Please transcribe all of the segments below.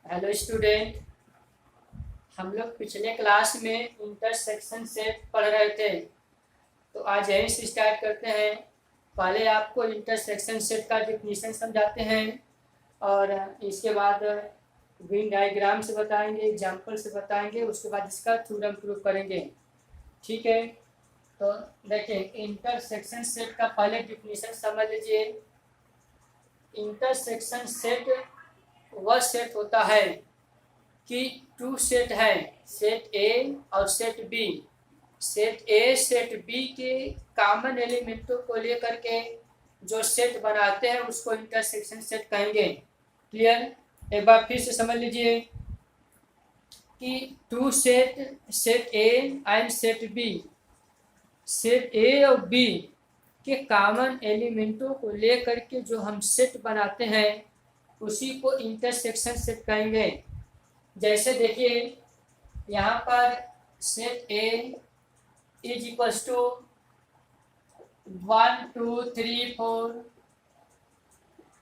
Hello student. हम लोग पिछले क्लास में इंटरसेक्शन सेट पढ़ रहे थे, तो आज यहीं से स्टार्ट करते हैं। पहले आपको इंटरसेक्शन सेट का डिफिनीशन समझाते हैं और इसके बाद वेन डायग्राम से बताएंगे, एग्जाम्पल से बताएंगे, उसके बाद इसका थ्योरम प्रूव करेंगे। ठीक है, तो देखिए इंटरसेक्शन सेट का पहले डिफिनीशन समझ लीजिए। इंटरसेक्शन सेट वह सेट होता है कि टू सेट है, सेट ए और set B. Set A set B के कॉमन एलिमेंटों को लेकर के जो सेट बनाते हैं उसको इंटरसेक्शन सेट कहेंगे। क्लियर? एक बार फिर से समझ लीजिए कि two set, set A and set B, set A और बी के कॉमन एलिमेंटों को लेकर के जो हम सेट बनाते हैं उसी को इंटरसेक्शन सेट कहेंगे। जैसे देखिए यहाँ पर set A is equals to 1 2 3 4,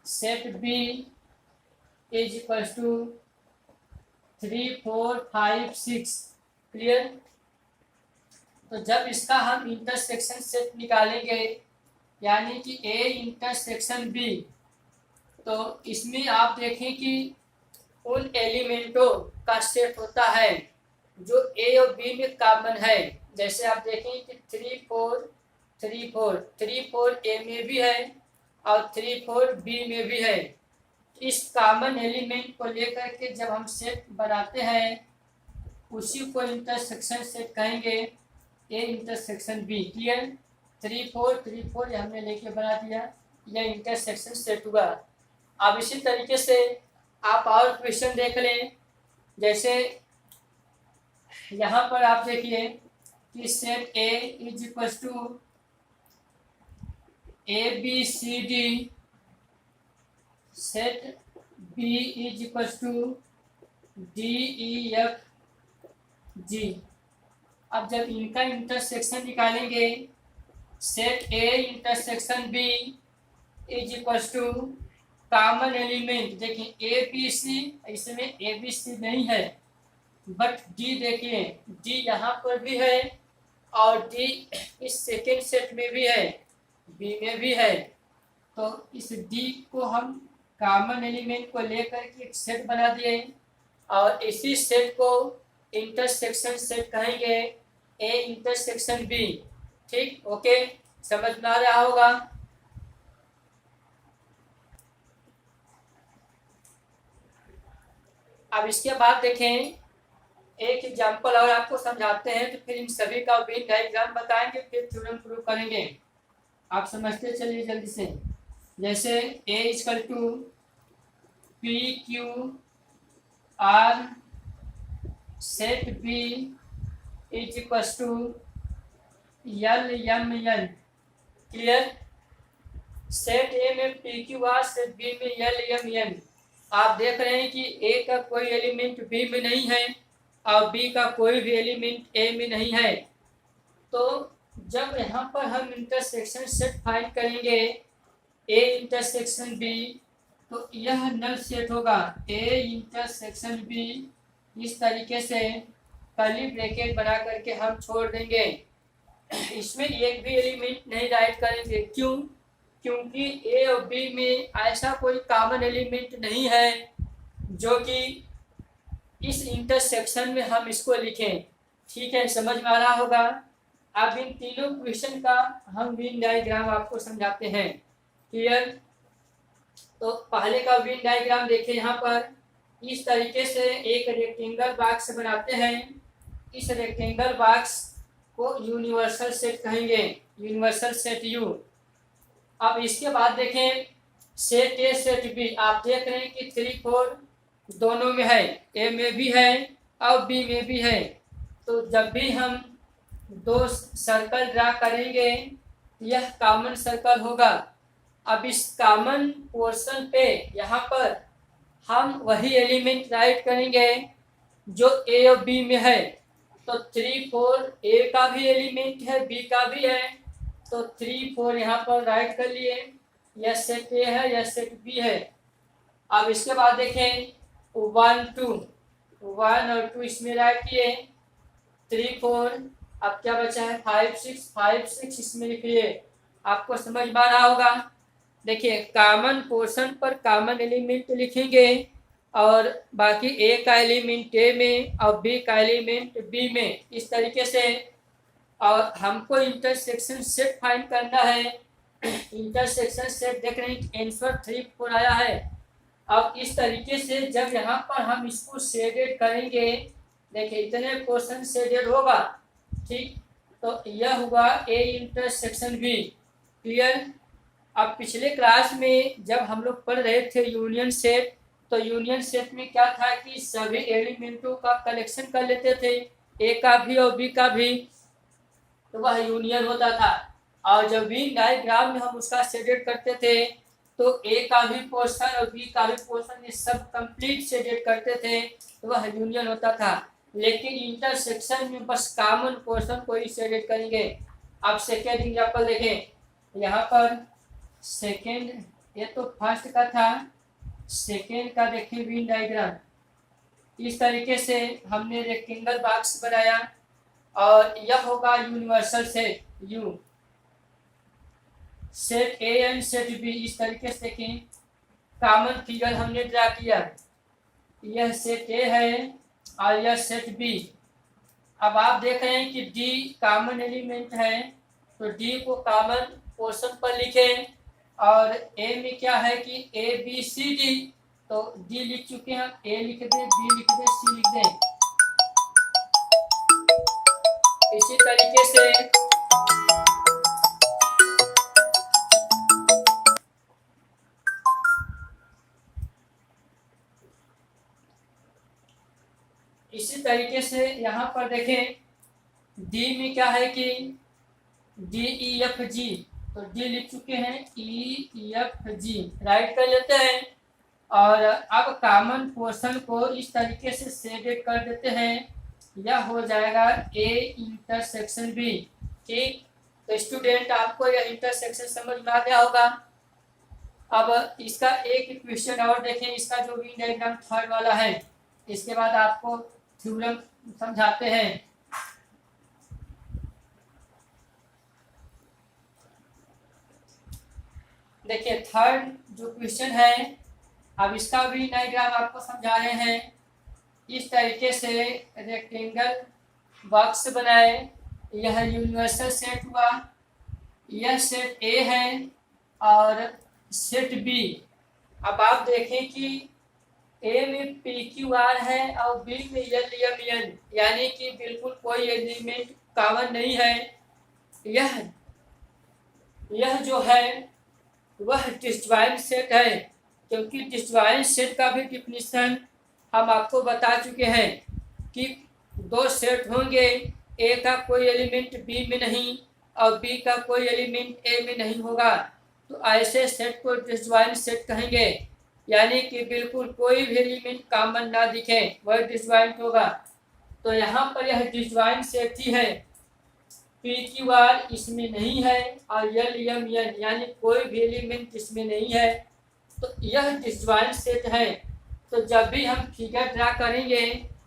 set B is equals to 3 4 5 6। Clear? तो जब इसका हम इंटरसेक्शन सेट निकालेंगे यानी कि ए इंटरसेक्शन बी, तो इसमें आप देखें कि उन एलिमेंटों का सेट होता है जो ए और बी में कॉमन है। जैसे आप देखें कि 3 4 3 4, 3 4 ए में भी है और 3 4 बी में भी है। इस कॉमन एलिमेंट को लेकर के जब हम सेट बनाते हैं उसी को इंटरसेक्शन सेट कहेंगे, ए इंटरसेक्शन बी। क्लियर? 3 4 3 4 ये हमने लेके बना दिया, यह इंटरसेक्शन सेट हुआ। अब इसी तरीके से आप और क्वेश्चन देख लें। जैसे यहाँ पर आप देखिए कि set A is equal to A B C D, set B is equal to D E F G. अब जब इनका इंटरसेक्शन निकालेंगे, set A intersection B is equal to common element, देखिए ए बी सी, इसमें ए बी सी नहीं है but D, देखिए D यहाँ पर भी है और डी इस सेकेंड सेट में भी है, बी में भी है। तो इस डी को हम कॉमन एलिमेंट को लेकर के एक सेट बना दिए और इसी सेट को इंटरसेक्शन सेट कहेंगे, ए इंटरसेक्शन बी। ठीक? ओके, समझ में आ रहा होगा। अब इसके बाद देखें एक एग्जांपल और आपको समझाते हैं, तो फिर इन सभी का वेन डायग्राम बताएंगे, फिर थ्योरम प्रूव करेंगे। आप समझते चलिए जल्दी से। जैसे A equal to P Q R, set B is equal to L M N. Clear? Set A में P Q R, set B में एल एम एन। आप देख रहे हैं कि ए का कोई एलिमेंट बी में नहीं है और बी का कोई भी एलिमेंट ए में नहीं है। तो जब यहाँ पर हम इंटरसेक्शन सेट फाइंड करेंगे ए इंटरसेक्शन बी, तो यह नल सेट होगा। ए इंटरसेक्शन बी इस तरीके से कर्ली ब्रैकेट बना करके हम छोड़ देंगे। इसमें एक भी एलिमेंट नहीं राइट करेंगे। क्यों? क्योंकि ए और बी में ऐसा कोई कॉमन एलिमेंट नहीं है जो कि इस इंटरसेक्शन में हम इसको लिखें। ठीक है, समझ में आ रहा होगा। अब इन तीनों क्वेश्चन का हम वेन डायग्राम आपको समझाते हैं। क्लियर? तो पहले का वेन डायग्राम देखिए, यहाँ पर इस तरीके से एक रेक्टेंगल बॉक्स बनाते हैं। इस रेक्टेंगल बॉक्स को यूनिवर्सल सेट कहेंगे, यूनिवर्सल सेट यू। अब इसके बाद देखें सेट ए सेट बी, आप देख रहे हैं कि 3 4 दोनों में है, ए में भी है और बी में भी है। तो जब भी हम दो सर्कल ड्रा करेंगे यह कॉमन सर्कल होगा। अब इस कॉमन पोर्शन पे यहाँ पर हम वही एलिमेंट राइट करेंगे जो ए और बी में है। तो 3 4 ए का भी एलिमेंट है, बी का भी है, तो 3 4 यहाँ पर राइट कर लिए। यह सेट ए है, यह सेट बी है। अब इसके बाद देखें 1 2 1 और 2 इसमें राइट किए, 3 4, अब क्या बचा है 5 6 इसमें लिखिए। आपको समझ में आ रहा होगा। देखिए कॉमन पोर्शन पर कॉमन एलिमेंट लिखेंगे और बाकी ए का एलिमेंट ए में और बी का एलिमेंट बी में, इस तरीके से। और हमको इंटरसेक्शन सेट फाइंड करना है। इंटरसेक्शन सेट देख रहे हैं आंसर 3 4 आया है। अब इस तरीके से जब यहाँ पर हम इसको शेडेड करेंगे, देखिए इतने पोर्शन शेडेड होगा, ठीक, तो यह हुआ ए इंटरसेक्शन बी। क्लियर। अब पिछले क्लास में जब हम लोग पढ़ रहे थे यूनियन सेट, तो यूनियन सेट में क्या था कि सभी एलिमेंटों का कलेक्शन कर लेते थे, ए का भी और बी का भी, तो वह यूनियन होता था। और जब भी डायग्राम में हम उसका शेडेड करते थे तो ए का भी पोर्शन और बी का भी पोर्शन ये सब कंप्लीट शेडेड करते थे, तो वह यूनियन होता था। लेकिन इंटरसेक्शन में बस कॉमन पोर्शन को ही शेडेड करेंगे। अब सेकेंड एग्जाम्पल देखें, यहाँ पर सेकेंड, ये तो फर्स्ट का था, सेकेंड का देखिए वेन डायग्राम। इस तरीके से हमने रेक्टेंगल बॉक्स बनाया और यह होगा universal set U, set A and set B. इस तरीके से देखें, कॉमन फिगर हमने ड्रा किया, यह सेट ए है और यह सेट बी। अब आप देख रहे हैं कि डी कॉमन एलिमेंट है, तो डी को कॉमन पोर्शन पर लिखें। और ए में क्या है कि ए बी सी डी, तो डी लिख चुके हैं, ए लिख दें, बी लिख दें, सी लिख दें। इसी तरीके से यहाँ पर देखें, डी में क्या है कि डी ई एफ जी, तो डी लिख चुके हैं, ई एफ जी राइट कर लेते हैं। और अब कॉमन पोर्शन को इस तरीके से शेडेड कर देते हैं, यह हो जाएगा ए इंटरसेक्शन बी। ठीक, तो स्टूडेंट आपको यह इंटरसेक्शन समझ में आ गया होगा। अब इसका एक क्वेश्चन और देखें, इसका जो वेन डायग्राम थर्ड वाला है, इसके बाद आपको थ्योरम समझाते हैं। देखिए थर्ड जो क्वेश्चन है, अब इसका भी डायग्राम आपको समझा रहे हैं। इस तरीके से रेक्टेंगल बॉक्स बनाए, यह यूनिवर्सल सेट हुआ, यह सेट ए है और सेट बी। अब आप देखें कि ए में पी क्यू आर है और बी में एल एम एन, यानी कि बिल्कुल कोई एलिमेंट कॉमन नहीं है। यह जो है वह डिसजॉइंट सेट है, क्योंकि डिसजॉइंट सेट का भी डिफिनीशन हम आपको बता चुके हैं कि दो सेट होंगे, ए का कोई एलिमेंट बी में नहीं और बी का कोई एलिमेंट ए में नहीं होगा, तो ऐसे सेट को डिसजॉइंट सेट कहेंगे। यानी कि बिल्कुल कोई भी एलिमेंट कॉमन ना दिखे, वह डिसजॉइंट होगा। तो यहाँ पर यह डिसजॉइंट सेट ही है, पी क्यू आर इसमें नहीं है और एल एम एन यानी कोई भी एलिमेंट इसमें नहीं है, तो यह डिसजॉइंट सेट है। तो जब भी हम फिगर ड्रा करेंगे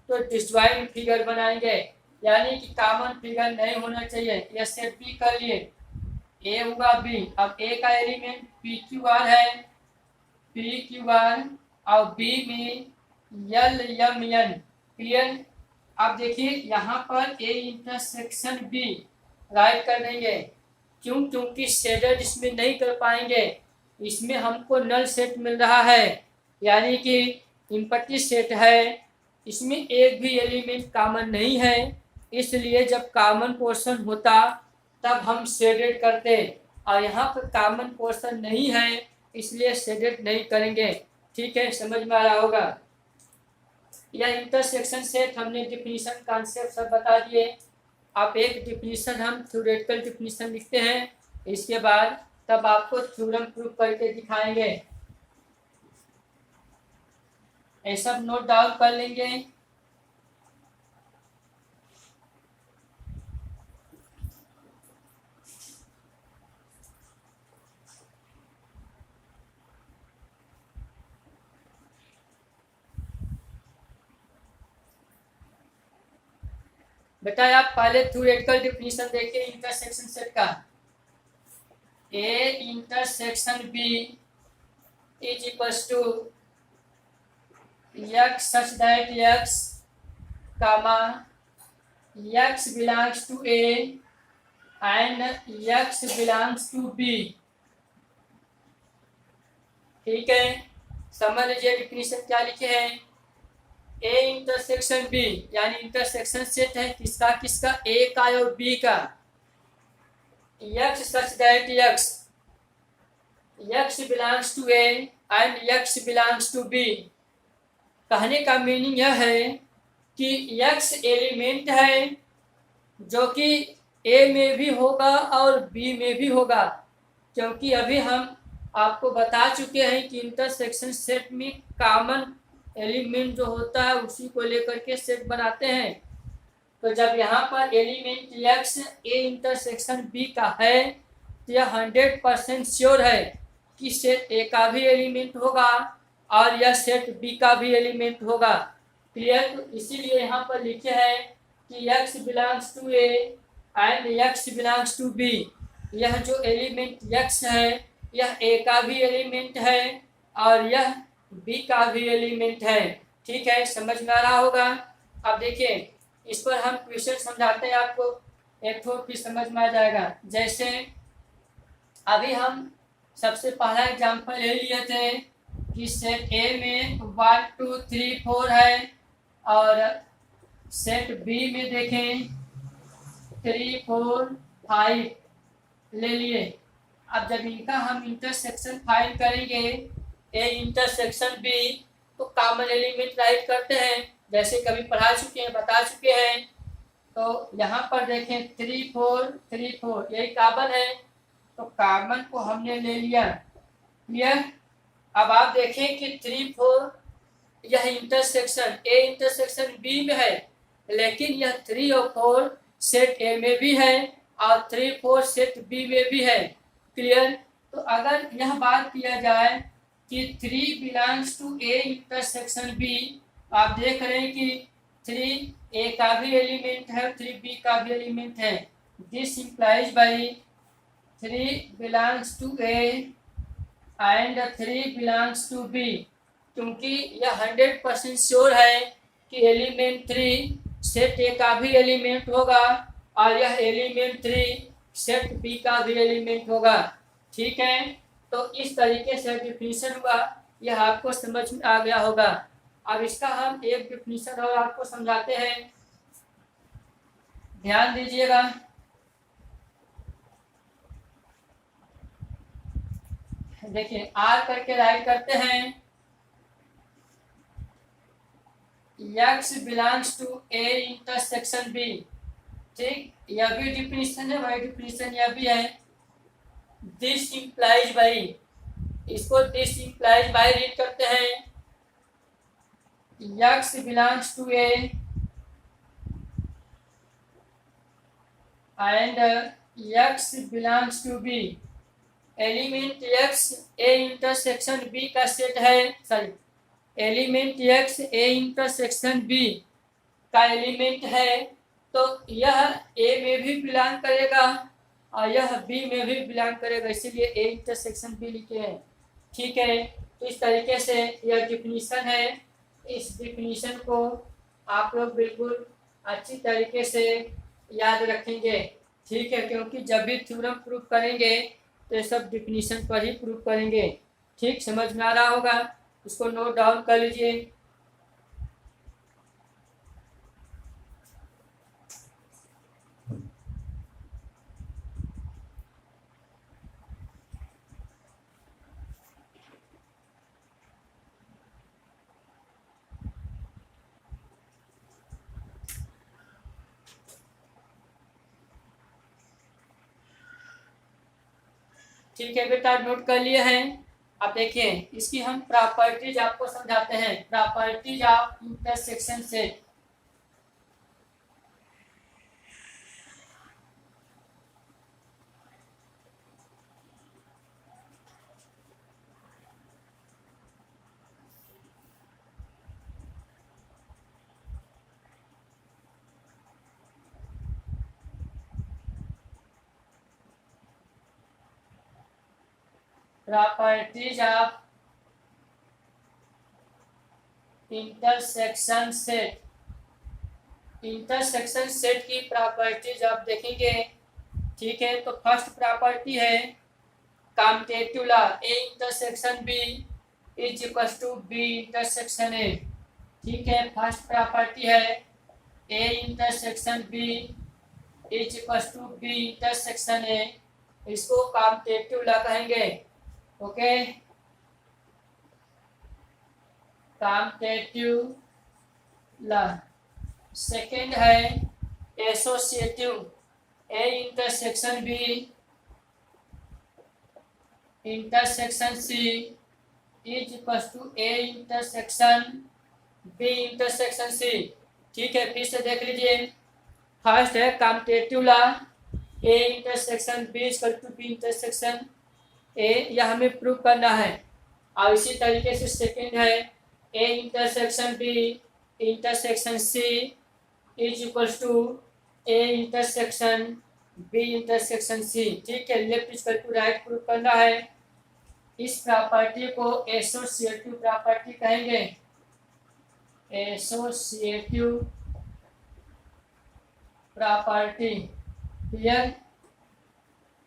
तो डिसजॉइंट फिगर बनाएंगे, यानी कि कॉमन फिगर नहीं होना चाहिए। यह सेट बी कर लिए, ए हुआ बी, अब ए का एलिमेंट पी क्यू आर है, पी क्यू आर और बी में एल एम एन। क्लियर। अब देखिए यहाँ पर ए इंटरसेक्शन बी राइट कर देंगे, क्योंकि शेडेड इसमें नहीं कर पाएंगे, इसमें हमको नल सेट मिल रहा है, यानी कि इम्पटी सेट है, इसमें एक भी एलिमेंट कॉमन नहीं है। इसलिए जब कॉमन पोर्शन होता तब हम शेडेड करते, और यहाँ पर कॉमन पोर्शन नहीं है इसलिए शेडेड नहीं करेंगे। ठीक है, समझ में आ रहा होगा। यह इंटरसेक्शन सेट हमने डिफिनीशन कॉन्सेप्ट सब बता दिए। आप एक डिफिनीशन हम थ्योरेटिकल डिफिनीशन लिखते हैं, इसके बाद तब आपको थ्योरम प्रूफ करके दिखाएंगे। ये सब नोट डाउन कर लेंगे। बेटा आप पहले थ्योरेटिकल डिफिनीशन देखिए इंटरसेक्शन सेट का। A intersection B is equals to X such that X comma X belongs to A and X belongs to B. ठीक है, समझ लीजिए डिफिनीशन क्या लिखे हैं। ए इंटरसेक्शन बी यानी इंटरसेक्शन सेट है किसका किसका, ए का और बी का। X such that X belongs to A and X belongs to B. कहने का मीनिंग यह है कि एक्स एलिमेंट है जो कि ए में भी होगा और बी में भी होगा, क्योंकि अभी हम आपको बता चुके हैं कि इंटरसेक्शन सेट में कॉमन एलिमेंट जो होता है उसी को लेकर के सेट बनाते हैं। तो जब यहाँ पर element X A intersection B का है तो यह 100% श्योर है कि सेट ए का भी एलिमेंट होगा और यह सेट बी का भी एलिमेंट होगा। क्लियर? तो इसीलिए यहाँ पर लिखे हैं कि X belongs to A and X belongs to B. यह जो एलिमेंट एक्स है यह ए का भी एलिमेंट है और यह बी का भी एलिमेंट है। ठीक है, समझ में आ रहा होगा। अब देखिए इस पर हम क्वेश्चन समझाते हैं आपको, एक तो भी समझ में आ जाएगा। जैसे अभी हम सबसे पहला एग्जांपल ले लिए थे कि सेट ए में 1 2 3 4 है और सेट बी में देखें 3 4 5 ले लिए। अब जब इनका हम इंटरसेक्शन फाइंड करेंगे ए इंटरसेक्शन बी तो कॉमन एलिमेंट राइट करते हैं, जैसे कभी पढ़ा चुके हैं बता चुके हैं। तो यहाँ पर देखें 3 4 3 4 यही कॉमन है, तो कॉमन को हमने ले लिया। क्लियर? अब आप देखें कि 3 4 यह इंटरसेक्शन ए इंटरसेक्शन बी में है, लेकिन यह 3 और 4 सेट ए में भी है और 3 4 सेट बी में भी है। क्लियर? तो अगर यह बात किया जाए कि 3 belongs to A intersection B, आप देख रहे हैं कि 3 ए का भी एलिमेंट है 3 बी का भी एलिमेंट है। This implies by 3 belongs to A and 3 belongs to B, क्योंकि यह 100% श्योर है कि एलिमेंट 3 सेट ए का भी एलिमेंट होगा और यह एलिमेंट 3 सेट बी का भी एलिमेंट होगा। ठीक है, तो इस तरीके से डिफिनीशन हुआ, यह आपको समझ में आ गया होगा। अब इसका हम एक डिफिनीशन और आपको समझाते हैं, ध्यान दीजिएगा। देखिए आर करके राइट करते हैं X belongs to A intersection B. ठीक, यह भी डिफिनीशन है, वही डिफिनीशन यह भी है। दिस इंप्लाइज बाई, इसको दिस इंप्लाइज बाई रीड करते हैं X belongs to A and X belongs to B. Element X A intersection B का सेट है, sorry element X A intersection B का एलिमेंट है, तो यह ए में भी बिलोंग करेगा और यह बी में भी बिलोंग करेगा, इसीलिए ए इंटरसेक्शन बी लिखे हैं। ठीक है, तो इस तरीके से यह डिफिनीशन है। इस डिफिनीशन को आप लोग बिल्कुल अच्छी तरीके से याद रखेंगे। ठीक है, क्योंकि जब भी थ्योरम प्रूफ करेंगे तो ये सब डिफिनीशन पर ही प्रूफ करेंगे। ठीक, समझ में आ रहा होगा, उसको नोट डाउन कर लीजिए। ठीक है बेटा, नोट कर लिए हैं। अब देखिए इसकी हम प्रॉपर्टीज आपको समझाते हैं, properties of intersection set. Properties of intersection set. Intersection set की प्रॉपर्टीज आप देखेंगे, ठीक है। तो फर्स्ट प्रॉपर्टी है commutative law, A intersection B is equal to B intersection A, ठीक है। फर्स्ट प्रॉपर्टी है A intersection B is equal to B intersection A, इसको कम्यूटेटिव लॉ कहेंगे, ओके। Commutative law. सेकेंड है associative, A intersection B intersection C is equal to A intersection B intersection C, ठीक है। फिर से देख लीजिए, फर्स्ट है commutative law, A intersection B equal to B intersection A, यह हमें प्रूव करना है। और इसी तरीके से सेकेंड है A intersection B intersection C is equal to A intersection B intersection C, ठीक है। Left equal to right prove करना है। इस प्रॉपर्टी को एसोसिएटिव प्रॉपर्टी कहेंगे, एसोसिएटिव प्रॉपर्टी, क्लियर।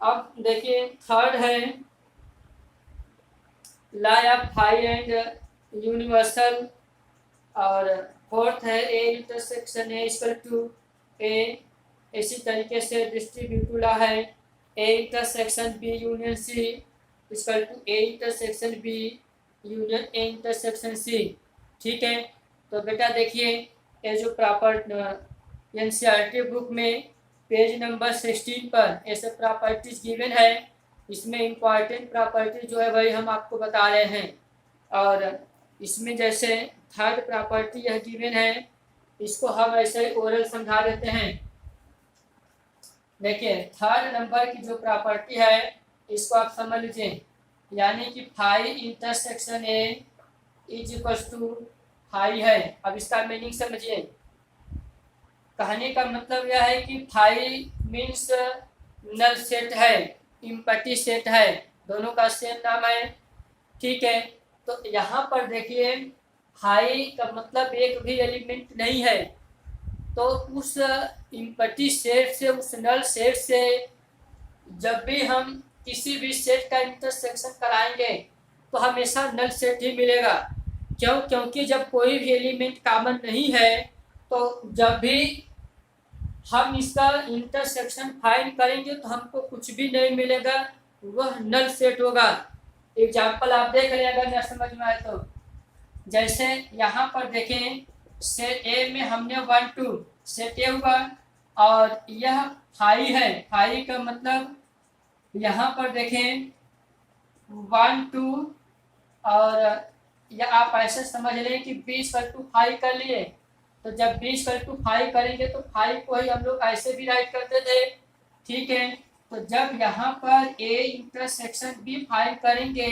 अब देखिए थर्ड है law of high and universal, और फोर्थ है A intersection A equal to A. इसी तरीके से डिस्ट्रीब्यूटिव लॉ है A intersection B union C equal to A intersection B union A intersection C, ठीक है। तो बेटा देखिए, ये जो एनसीईआरटी बुक में पेज नंबर 16 पर ऐसे प्रॉपर्टीज गिवन है, इसमें इम्पॉर्टेंट प्रॉपर्टी जो है वही हम आपको बता रहे हैं। और इसमें जैसे थर्ड प्रॉपर्टी यह गिवन है, इसको हम ऐसे ओरल समझा देते हैं। देखिए थर्ड नंबर की जो प्रॉपर्टी है इसको आप समझ लीजिए, यानी कि phi intersection A is equal to phi है। अब इसका मीनिंग समझिए, कहने का मतलब यह है कि फाई मीन्स नल सेट है, इम्पटी सेट है, दोनों का सेम नाम है, ठीक है। तो यहाँ पर देखिए फाई का मतलब एक भी एलिमेंट नहीं है, तो उस इम्पटी सेट से, उस नल सेट से जब भी हम किसी भी सेट का इंटरसेक्शन कराएंगे तो हमेशा नल सेट ही मिलेगा। क्यों? क्योंकि जब कोई भी एलिमेंट कॉमन नहीं है तो जब भी हम इसका इंटरसेक्शन फाइंड करेंगे तो हमको कुछ भी नहीं मिलेगा, वह नल सेट होगा। एग्जाम्पल आप देख लें अगर न समझ में आए तो, जैसे यहाँ पर देखें सेट ए में हमने 1 2 सेट ए हुआ और यह फाई है, फाई का मतलब यहाँ पर देखें 1 2 और यह आप ऐसे समझ लें कि 20/5 कर लिए। तो जब 20/5 करेंगे तो 5 को ही हम लोग ऐसे भी राइट करते थे, ठीक है। तो जब यहाँ पर ए इंटरसेक्शन बी 5 करेंगे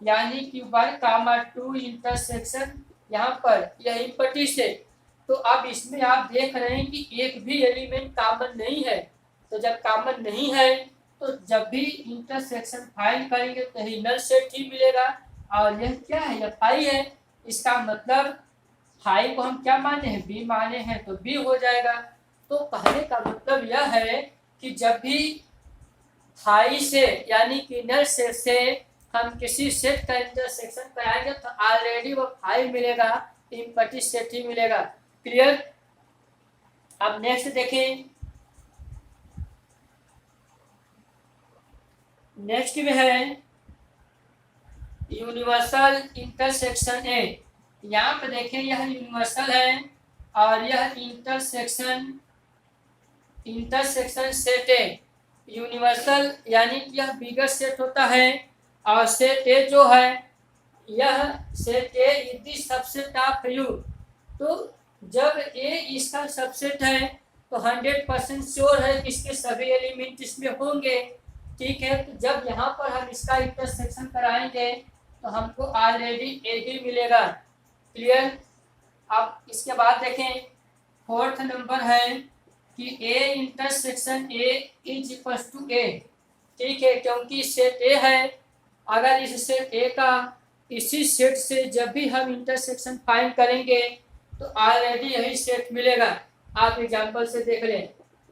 यानी कि 1, 2 इंटरसेक्शन यहाँ पर यह इम्पटी से, तो अब इसमें आप देख रहे हैं कि एक भी एलिमेंट कॉमन नहीं है। तो जब कॉमन नहीं है तो जब भी इंटरसेक्शन फाइंड करेंगे तो ही नल सेट ही मिलेगा। और यह क्या है? यह फाई है। इसका मतलब फाई को हम क्या माने हैं? बी माने हैं, तो बी हो जाएगा। तो कहने का मतलब यह है कि जब भी फाई से यानी कि नल सेट से हम किसी सेट का इंटरसेक्शन कराएंगे तो ऑलरेडी वो फाई मिलेगा, इम्पटी सेट ही मिलेगा। क्लियर? अब नेक्स्ट देखें, नेक्स्ट में है यूनिवर्सल इंटरसेक्शन ए। यहाँ पे देखें यह यूनिवर्सल है और यह इंटरसेक्शन सेट ए। यूनिवर्सल यानी कि यह बिगर सेट होता है और सेट ए जो है यह set A is the subset of you. तो जब ए इसका सबसेट है तो 100% श्योर है इसके सभी एलिमेंट इसमें होंगे, ठीक है। तो जब यहाँ पर हम इसका इंटरसेक्शन कराएंगे तो हमको ऑलरेडी ए ही मिलेगा। क्लियर? अब इसके बाद देखें फोर्थ नंबर है कि A intersection A is equal to A, ठीक है, क्योंकि सेट ए है अगर इस सेट ए का इसी सेट से जब भी हम इंटरसेक्शन फाइंड करेंगे तो ऑलरेडी यही सेट मिलेगा। आप एग्जांपल से देख लें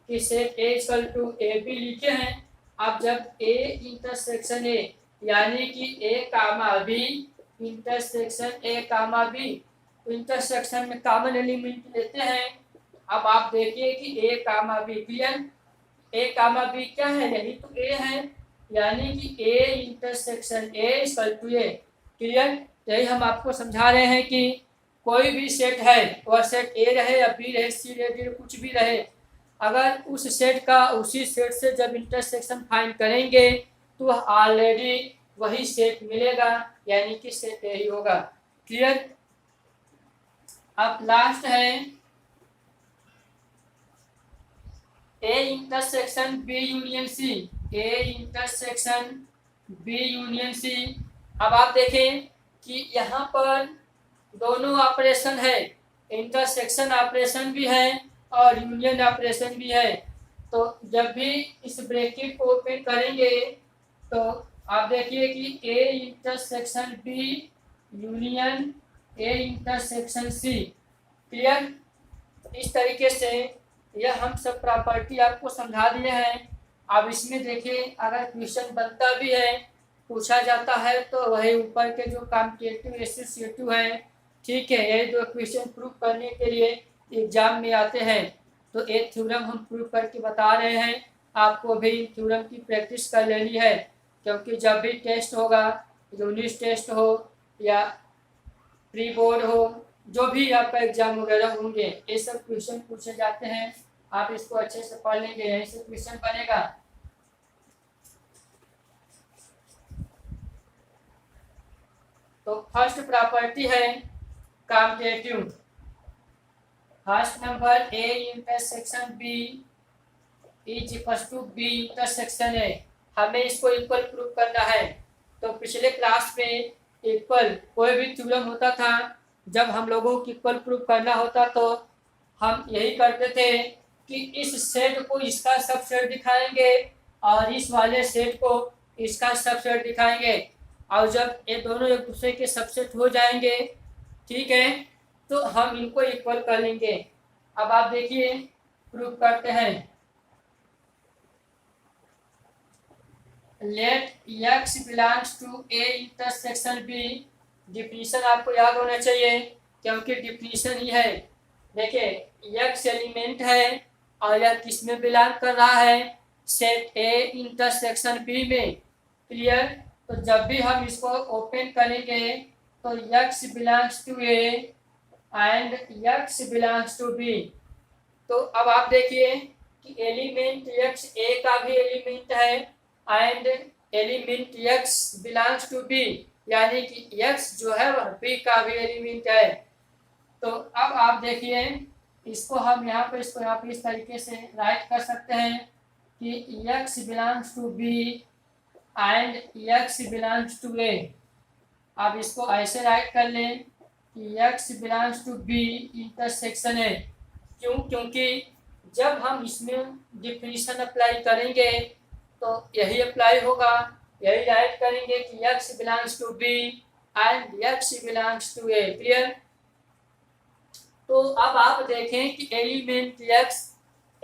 कि set A equal to A B लिखे हैं। अब जब ए इंटरसेक्शन ए यानी कि A comma B intersection A comma B, intersection में कॉमन एलिमेंट लेते हैं। अब आप देखिए कि A comma B clear, A comma B क्या है, यही तो ए है, यानी कि A intersection A equal to A clear. यही हम आपको समझा रहे हैं कि कोई भी सेट है, वह सेट ए रहे या बी रहे सी रहे डी कुछ भी रहे, अगर उस सेट का उसी सेट से जब इंटरसेक्शन फाइंड करेंगे तो ऑलरेडी वही सेट मिलेगा, यानी कि सेट ए ही होगा क्लियर। अब लास्ट है A intersection B union C, A intersection B union C. अब आप देखें कि यहाँ पर दोनों ऑपरेशन है, इंटरसेक्शन ऑपरेशन भी है और यूनियन ऑपरेशन भी है। तो जब भी इस ब्रैकेट को ओपन करेंगे तो आप देखिए कि A intersection B union A intersection C clear. इस तरीके से यह हम सब प्रॉपर्टी आपको समझा दिए हैं। अब इसमें देखिए अगर क्वेश्चन बनता भी है, पूछा जाता है, तो वही ऊपर के जो कॉम्पिटिटिव एसोसिएटिव है, ठीक है, ये दो क्वेश्चन प्रूव करने के लिए एग्जाम में आते हैं। तो एक थ्योरम हम प्रूव करके बता रहे हैं, आपको भी थ्योरम की प्रैक्टिस कर लेनी है, क्योंकि जब भी टेस्ट होगा, यूनिट टेस्ट हो या प्री बोर्ड हो, जो भी आपका एग्जाम वगैरह होंगे, ये सब क्वेश्चन पूछे जाते हैं। आप इसको अच्छे से पढ़ लेंगे, यहीं से क्वेश्चन बनेगा। तो फर्स्ट प्रॉपर्टी है competitive, first number A intersection B is equal to B intersection A, हमें इसको इक्वल प्रूव करना है। तो पिछले क्लास में इक्वल कोई भी थ्योरम होता था, जब हम लोगों को इक्वल प्रूव करना होता तो हम यही करते थे कि इस सेट को इसका सबसेट दिखाएंगे और इस वाले सेट को इसका सबसेट दिखाएंगे, और जब ये दोनों एक दूसरे के सबसेट हो जाएंगे, ठीक है, तो हम इनको इक्वल कर लेंगे। अब आप देखिए प्रूव करते हैं। Let x belongs to A intersection B, definition आपको याद होना चाहिए क्योंकि डिफिनीशन ही है। देखिए x एलिमेंट है और यह किस में बिलोंग कर रहा है, सेट ए इंटरसेक्शन बी में क्लियर। तो जब भी हम इसको ओपन करेंगे तो x belongs to A and x belongs to B. तो अब आप देखिए कि एलिमेंट x ए का भी एलिमेंट है and element x belongs to B, यानी कि x जो है वह b का भी एलिमेंट है। तो अब आप देखिए इसको हम यहाँ पे इस तरीके से राइट कर सकते हैं कि x belongs to b and x belongs to a। आप इसको ऐसे राइट कर लें कि x belongs to b intersection a। क्यों? क्योंकि जब हम इसमें डिफिनीशन अप्लाई करेंगे तो यही अप्लाई होगा, यही राइट करेंगे कि x belongs to b and x belongs to a clear. तो अब आप देखें कि element x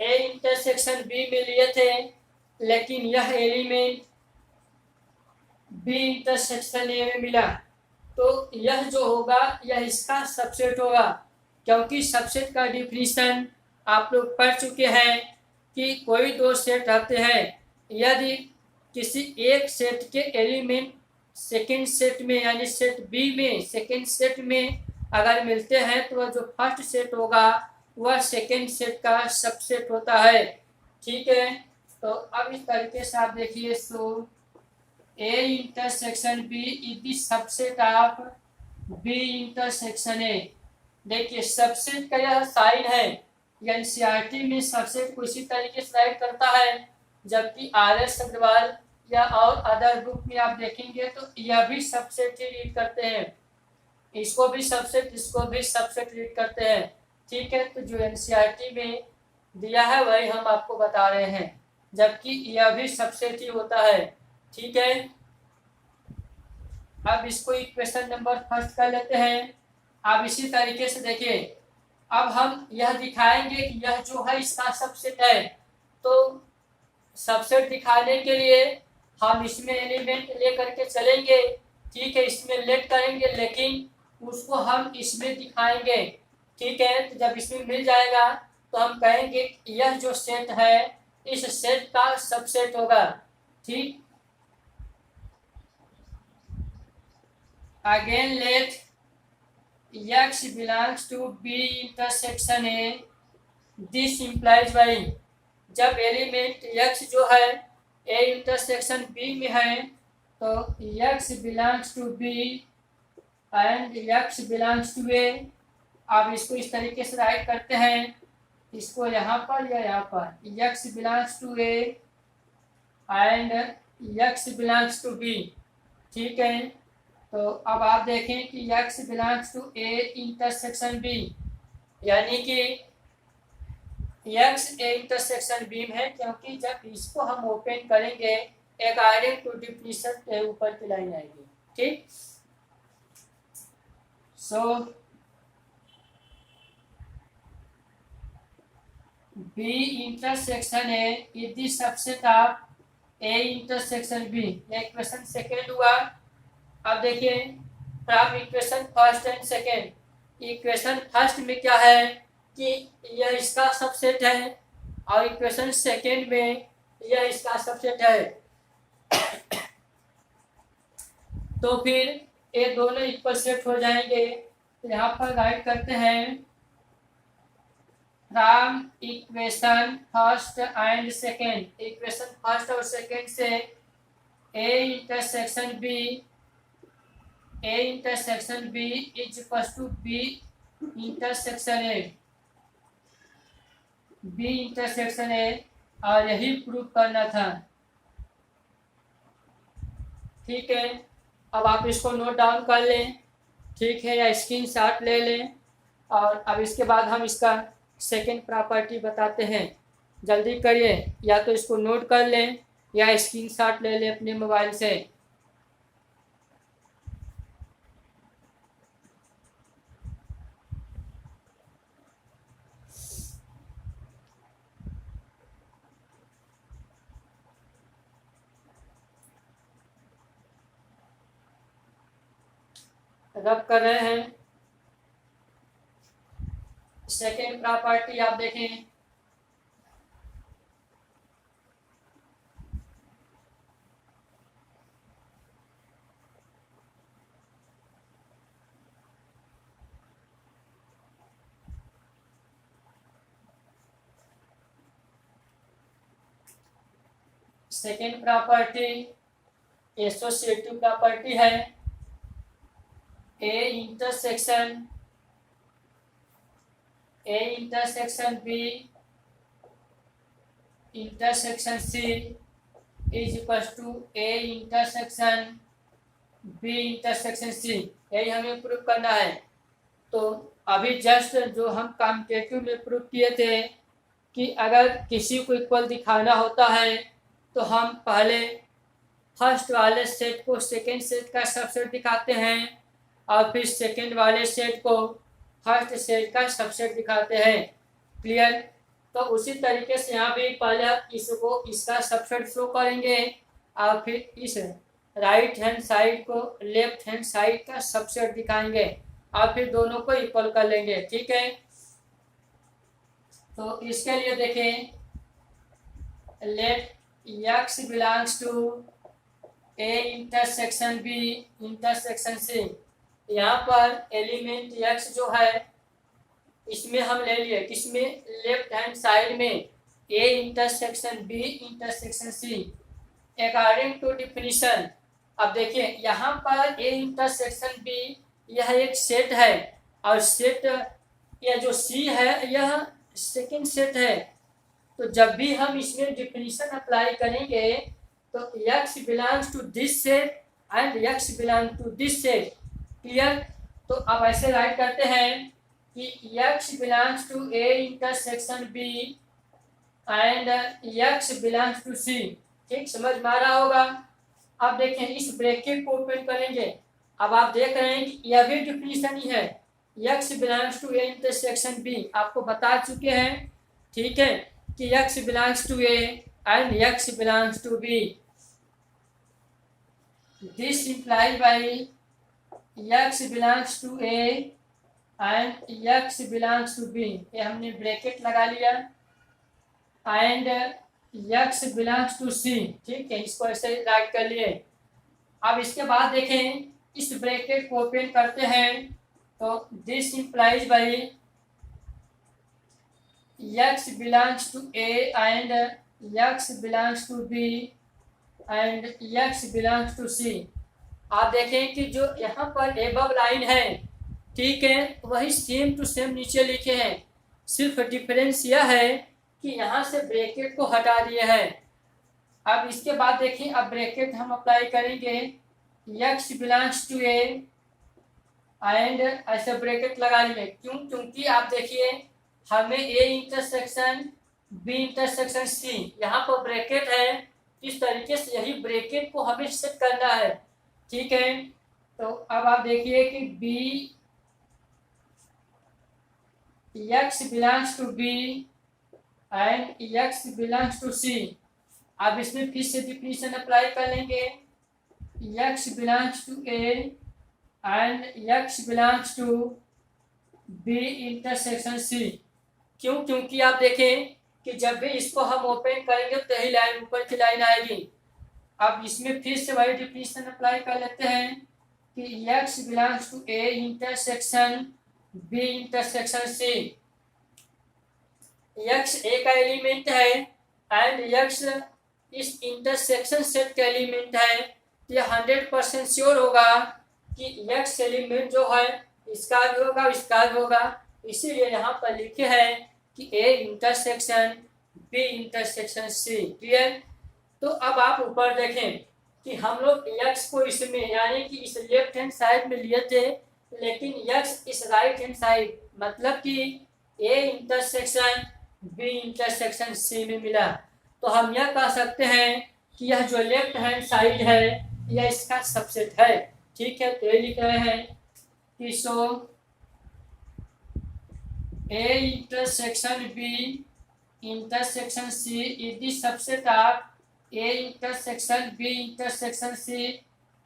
a intersection b में लिए थे, लेकिन यह एलिमेंट b इंटरसेक्शन a में मिला, तो यह जो होगा यह इसका सबसेट होगा, क्योंकि सबसेट का डिफिनीशन आप लोग पढ़ चुके हैं कि कोई दो सेट रहते हैं, यदि किसी एक सेट के एलिमेंट सेकंड सेट में यानी सेट बी में सेकंड सेट में अगर मिलते हैं तो वह जो फर्स्ट सेट होगा वह सेकंड सेट का सबसेट होता है, ठीक है। तो अब इस तरीके से आप देखिए, so A intersection B is the subset of B intersection A. देखिए सबसेट का यह साइन है, एनसीईआरटी में सबसेट को इसी तरीके से राइट करता है, जबकि आर.एस. अग्रवाल या और अदर बुक में आप देखेंगे तो यह भी सबसेट ही रीड करते हैं, इसको भी सबसेट इसको भी सबसेट रीड करते हैं, ठीक है। तो जो एनसीईआरटी में दिया है वही हम आपको बता रहे हैं, जबकि यह भी सबसेट ही होता है, ठीक है। अब इसको इक्वेशन नंबर फर्स्ट कर लेते हैं। अब इसी तरीके से देखिए, अब हम यह दिखाएंगे कि यह जो है इसका सबसेट है। तो सबसेट दिखाने के लिए हम इसमें एलिमेंट लेकर के चलेंगे, ठीक है, इसमें लेट करेंगे, लेकिन उसको हम इसमें दिखाएंगे, ठीक है। तो जब इसमें मिल जाएगा तो हम कहेंगे यह जो सेट है इस सेट का सबसेट होगा, ठीक। Again let x belongs to B intersection A, this implies by, जब एलिमेंट x जो है A इंटरसेक्शन B में है तो x belongs to B and x belongs to A। अब इसको इस तरीके से राइट करते हैं, इसको यहाँ पर या यहाँ पर, x belongs to A and x belongs to B, ठीक है। तो अब आप देखें कि x belongs to A intersection B, यानी कि x A इंटरसेक्शन B में है, क्योंकि जब इसको हम ओपन करेंगे अकॉर्डिंग टू डिफिनीशन के ऊपर की लाइन आएगी, ठीक। सो B intersection A is the subset of A intersection B। यह इक्वेशन सेकेंड हुआ। अब देखिए from equation first and second, equation first में क्या है कि यह इसका सबसेट है और इक्वेशन सेकेंड में यह इसका सबसेट है। तो फिर ये दोनों इक्वल सेट हो जाएंगे। तो यहाँ पर राइट करते हैं from equation first and second, equation first और सेकेंड से A intersection B, A intersection B is equal to B intersection A, B intersection A, और यही प्रूव करना था, ठीक है। अब आप इसको नोट डाउन कर लें, ठीक है, या स्क्रीनशॉट ले लें। और अब इसके बाद हम इसका सेकेंड प्रॉपर्टी बताते हैं, जल्दी करिए, या तो इसको नोट कर लें या स्क्रीनशॉट ले लें अपने मोबाइल से। रब कर रहे हैं। सेकेंड प्रॉपर्टी आप देखें, सेकेंड प्रॉपर्टी एसोसिएटिव प्रॉपर्टी है। A intersection B intersection C is equal to A intersection B intersection C, यही हमें प्रूव करना है। तो अभी जस्ट जो हम कॉम्पिटिटिव में प्रूव किए थे कि अगर किसी को इक्वल दिखाना होता है तो हम पहले फर्स्ट वाले सेट को सेकेंड सेट का सबसेट दिखाते हैं और फिर सेकेंड वाले सेट को फर्स्ट सेट का सबसेट दिखाते हैं, क्लियर। तो उसी तरीके से यहाँ भी पहले इसको इसका सबसेट शो करेंगे और फिर इस राइट हैंड साइड को लेफ्ट हैंड साइड का सबसेट दिखाएंगे और फिर दोनों को इक्वल कर लेंगे, ठीक है। तो इसके लिए देखें, let x belongs to A intersection B intersection C। यहाँ पर एलिमेंट x जो है इसमें हम ले लिए किसमें, लेफ्ट हैंड साइड में A intersection B intersection C according to definition. अब देखिए यहाँ पर A इंटरसेक्शन B यह एक सेट है और सेट यह जो C है यह सेकंड सेट है। तो जब भी हम इसमें डिफिनीशन अप्लाई करेंगे तो x belongs to this set and x belong to this set, clear. तो अब ऐसे राइट करते हैं कि x belongs to A intersection B and x belongs to C, ठीक, समझ में आ रहा होगा। अब देखें इस ब्रैकेट को ओपन करेंगे अब आप देख रहे हैं कि यह भी डिफिनीशन ही है, x belongs to A intersection B, आपको बता चुके हैं, ठीक है, कि x belongs to A and x belongs to B. This implies by x belongs to A and x belongs to B, ये हमने ब्रैकेट लगा लिया, and x belongs to C, ठीक है, इसको ऐसे राइट कर लिए। अब इसके बाद देखें, इस ब्रैकेट को ओपन करते हैं, तो this implies by x belongs to A and x belongs to B and x belongs to C. आप देखें कि जो यहाँ पर एबव लाइन है, ठीक है, वही सेम टू सेम नीचे लिखे हैं, सिर्फ डिफरेंस यह है कि यहाँ से ब्रैकेट को हटा दिए हैं। अब इसके बाद देखिए, अब ब्रैकेट हम अप्लाई करेंगे, x belongs to A and ऐसे ब्रैकेट लगा लिए, क्यों, क्योंकि आप देखिए हमें A intersection B intersection C, यहाँ पर ब्रैकेट है, इस तरीके से यही ब्रैकेट को हमें सेट करना है, ठीक है। तो अब आप देखिए कि B x belongs to B and x belongs to C. अब इसमें फिर से डिफिनीशन अप्लाई कर लेंगे, x belongs to A and x belongs to B intersection C. क्यों, क्योंकि आप देखें कि जब भी इसको हम ओपन करेंगे तो यही लाइन ऊपर की लाइन आएगी। अब इसमें फिर से वही डिफिनीशन अप्लाई कर लेते हैं कि x belongs to A intersection B intersection C. x A का एलिमेंट है एंड x इस इंटरसेक्शन सेट का एलिमेंट है, तो यह 100% श्योर होगा कि x एलिमेंट जो है इसका भी होगा, इसका भी होगा, इसीलिए यहाँ पर लिखे हैं कि A intersection B intersection C. Clear. तो अब आप ऊपर देखें कि हम लोग x को इसमें यानी कि इस लेफ्ट हैंड साइड में लिए थे, लेकिन x इस राइट हैंड साइड, मतलब कि A intersection B intersection C में मिला। तो हम यह कह सकते हैं कि यह जो लेफ्ट हैंड साइड है यह इसका सबसेट है, ठीक है। तो ये लिख रहे हैं कि सो A intersection B intersection C is the subset of A intersection B intersection C।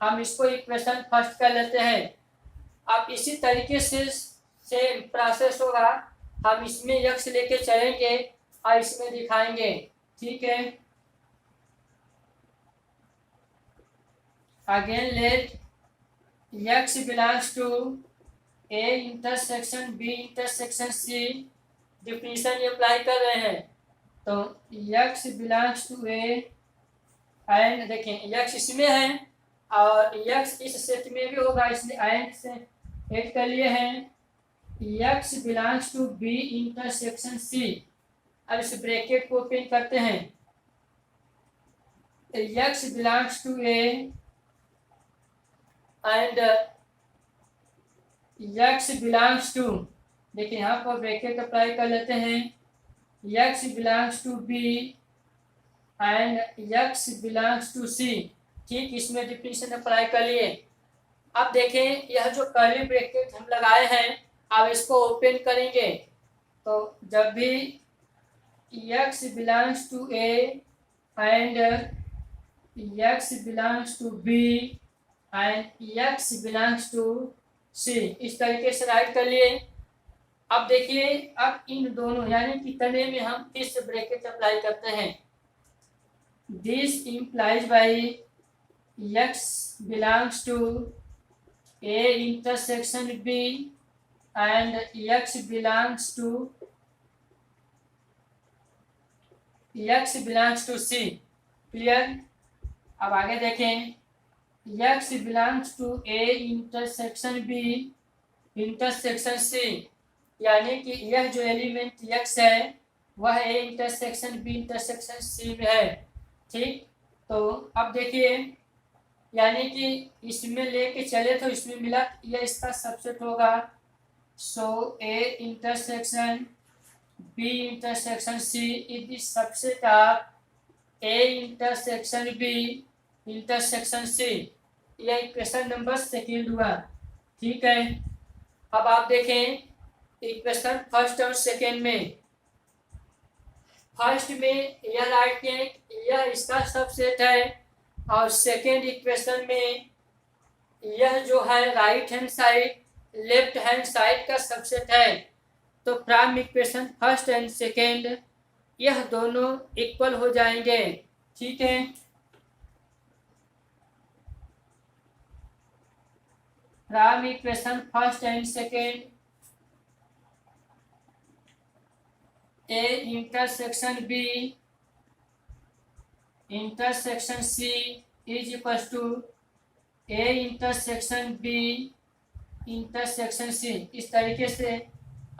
हम इसको इक्वेशन फर्स्ट कर लेते हैं। अब इसी तरीके से सेम प्रोसेस होगा, हम इसमें x लेके चलेंगे और इसमें दिखाएंगे, ठीक है। Again let x belongs to A intersection B intersection C, definition ये अप्लाई कर रहे हैं। तो x belongs to A and देखें x इसमें है और x इस सेट में भी होगा, इसलिए एंड से ऐड कर लिए हैं। x belongs to B intersection C. अब इस ब्रैकेट को ओपन करते हैं, x belongs to A and x belongs to, देखिए यहाँ पर ब्रैकेट अप्लाई कर लेते हैं, x belongs to b and x belongs to c, ठीक। इसमें डिफिनीशन अप्लाई कर लिए। अब देखें यह जो कर्ली ब्रैकेट हम लगाए हैं, अब इसको ओपन करेंगे, तो जब भी x belongs to a and x belongs to b and x belongs to C, इस तरीके से राइट कर लिए। अब देखिए, अब इन दोनों यानी कि तने में हम फिर से ब्रैकेट अप्लाई करते हैं। This implies by x belongs to A intersection b and x belongs to c। Clear. अब आगे देखें, x belongs to A intersection B intersection C, यानी कि यह जो एलिमेंट x है वह A intersection B intersection C में है, ठीक। तो अब देखिए, यानी कि इसमें लेके चले तो इसमें मिला, यह इसका सबसेट होगा। So A intersection B intersection C is the subset of A intersection B intersection C. यह इक्वेशन नंबर सेकेंड हुआ। ठीक है, अब आप देखें इक्वेशन फर्स्ट और सेकेंड में। फर्स्ट में यह राइट हैंड यह इसका सबसेट है और सेकेंड इक्वेशन में यह जो है right hand side left hand side का सबसेट है। तो from equation first and second यह दोनों इक्वल हो जाएंगे। ठीक है, from equation first and second A intersection B intersection C is equals to A intersection B intersection C, इस तरीके से।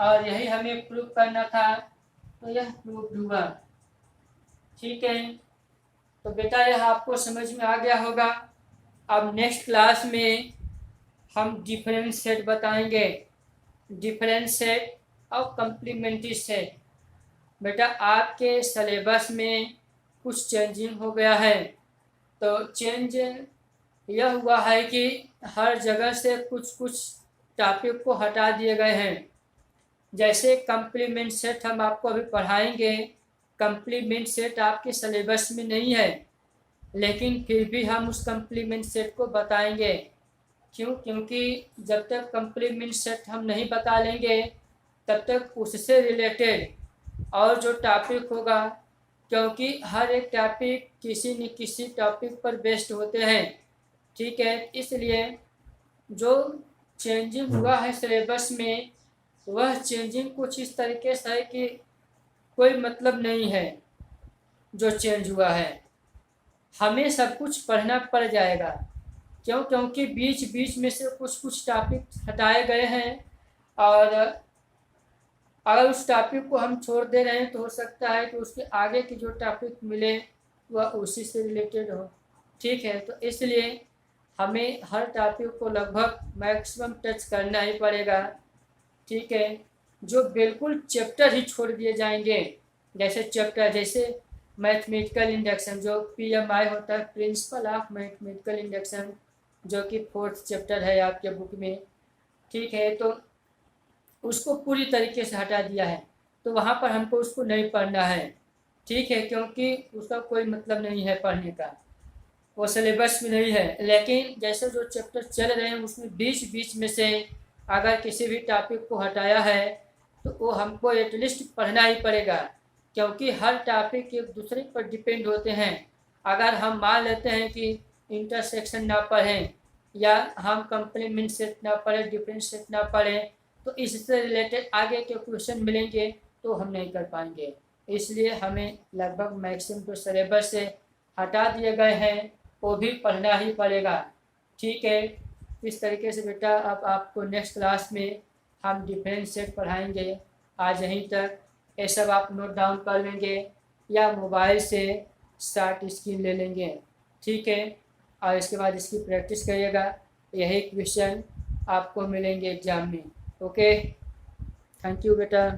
और यही हमें प्रूव करना था, तो यह प्रूव हुआ। ठीक है, तो बेटा यह आपको समझ में आ गया होगा। अब नेक्स्ट क्लास में हम डिफरेंस सेट बताएंगे, डिफरेंस सेट और कंप्लीमेंट्री सेट। बेटा आपके सिलेबस में कुछ चेंजिंग हो गया है। तो चेंज यह हुआ है कि हर जगह से कुछ कुछ टॉपिक को हटा दिए गए हैं। जैसे कंप्लीमेंट सेट हम आपको अभी पढ़ाएंगे, कंप्लीमेंट सेट आपके सिलेबस में नहीं है, लेकिन फिर भी हम उस कंप्लीमेंट सेट को बताएंगे। क्यों? क्योंकि जब तक कंप्लीमेंट सेट हम नहीं बता लेंगे तब तक उससे रिलेटेड और जो टॉपिक होगा, क्योंकि हर एक टॉपिक किसी न किसी टॉपिक पर बेस्ड होते हैं। ठीक है, इसलिए जो चेंजिंग हुआ है सिलेबस में वह चेंजिंग कुछ इस तरीके से है कि कोई मतलब नहीं है। जो चेंज हुआ है हमें सब कुछ पढ़ना पड़ जाएगा। क्यों? क्योंकि बीच बीच में से कुछ कुछ टॉपिक हटाए गए हैं और अगर उस टॉपिक को हम छोड़ दे रहे हैं तो हो सकता है कि उसके आगे की जो टॉपिक मिले वह उसी से रिलेटेड हो। ठीक है, तो इसलिए हमें हर टॉपिक को लगभग मैक्सिमम टच करना ही पड़ेगा। ठीक है, जो बिल्कुल चैप्टर ही छोड़ दिए जाएंगे, जैसे चैप्टर जैसे मैथमेटिकल इंडक्शन जो PMI होता है, प्रिंसिपल ऑफ मैथमेटिकल इंडक्शन, जो कि 4th चैप्टर है आपके बुक में। ठीक है, तो उसको पूरी तरीके से हटा दिया है, तो वहाँ पर हमको उसको नहीं पढ़ना है। ठीक है, क्योंकि उसका कोई मतलब नहीं है पढ़ने का, वो सिलेबस में नहीं है। लेकिन जैसे जो चैप्टर चल रहे हैं उसमें बीच बीच में से अगर किसी भी टॉपिक को हटाया है तो वो हमको एटलीस्ट पढ़ना ही पड़ेगा, क्योंकि हर टॉपिक एक दूसरे पर डिपेंड होते हैं। अगर हम मान लेते हैं कि इंटरसेक्शन ना पढ़ें या हम कंप्लीमेंट सेट ना पढ़ें, डिफरेंस सेट ना पढ़ें, तो इससे रिलेटेड आगे के क्वेश्चन मिलेंगे तो हम नहीं कर पाएंगे। इसलिए हमें लगभग मैक्सिमम जो सिलेबस से हटा दिए गए हैं वो भी पढ़ना ही पड़ेगा। ठीक है, इस तरीके से बेटा अब आपको नेक्स्ट क्लास में हम डिफरेंस सेट पढ़ाएंगे। आज यहीं तक, ये सब आप नोट डाउन कर लेंगे या मोबाइल से शॉर्ट स्क्रीन ले लेंगे। ठीक है, और इसके बाद इसकी प्रैक्टिस करिएगा। यही क्वेश्चन आपको मिलेंगे एग्ज़ाम में। ओके, थैंक यू बेटा।